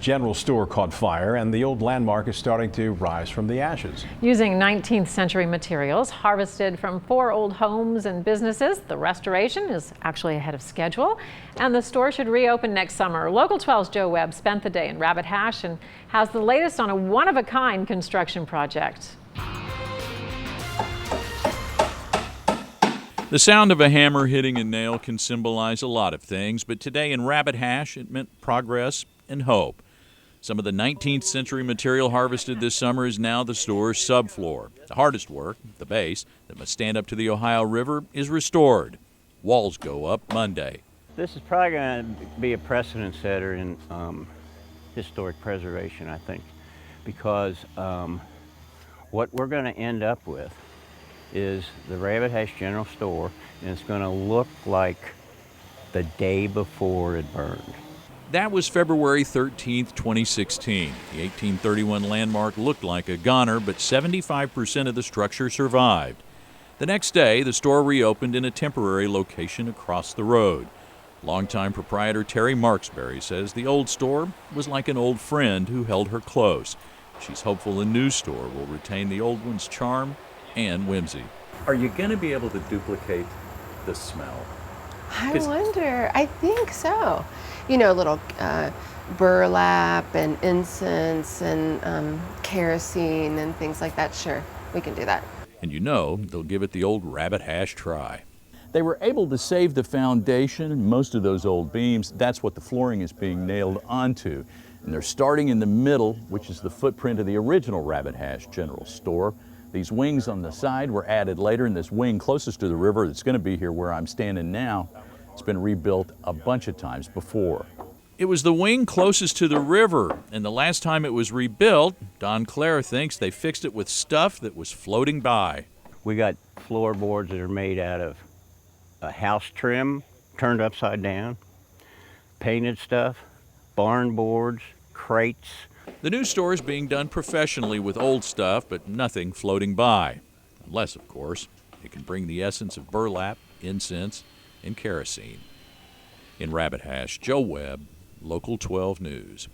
General Store caught fire, and the old landmark is starting to rise from the ashes. Using 19th century materials harvested from 4 old homes and businesses, the restoration is actually ahead of schedule, and the store should reopen next summer. Local 12's Joe Webb spent the day in Rabbit Hash and has the latest on a one-of-a-kind construction project. The sound of a hammer hitting a nail can symbolize a lot of things, but today in Rabbit Hash it meant progress and hope. Some of the 19th century material harvested this summer is now the store's subfloor. The hardest work, the base, that must stand up to the Ohio River, is restored. Walls go up Monday. This is probably going to be a precedent setter in historic preservation, I think, because what we're going to end up with is the Rabbit Hash General Store, and it's going to look like the day before it burned. That was February 13th, 2016. The 1831 landmark looked like a goner, but 75% of the structure survived. The next day, the store reopened in a temporary location across the road. Longtime proprietor Terry Marksberry says the old store was like an old friend who held her close. She's hopeful the new store will retain the old one's charm and whimsy. Are you going to be able to duplicate the smell? I wonder. I think so. You know, little burlap and incense and kerosene and things like that. Sure, we can do that. And you know they'll give it the old Rabbit Hash try. They were able to save the foundation, most of those old beams. That's what the flooring is being nailed onto. And they're starting in the middle, which is the footprint of the original Rabbit Hash General Store. These wings on the side were added later, and this wing closest to the river that's going to be here where I'm standing now, it's been rebuilt a bunch of times before. It was the wing closest to the river, and the last time it was rebuilt, Don Clare thinks they fixed it with stuff that was floating by. We got floorboards that are made out of house trim turned upside down, painted stuff, barn boards, crates. The new store is being done professionally with old stuff, but nothing floating by. Unless, of course, it can bring the essence of burlap, incense, and kerosene. In Rabbit Hash, Joe Webb, Local 12 News.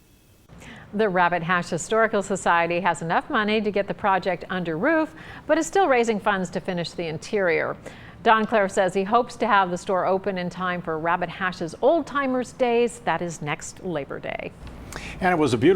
The Rabbit Hash Historical Society has enough money to get the project under roof, but is still raising funds to finish the interior. Don Clare says he hopes to have the store open in time for Rabbit Hash's Old Timers Days. That is next Labor Day. And it was a beautiful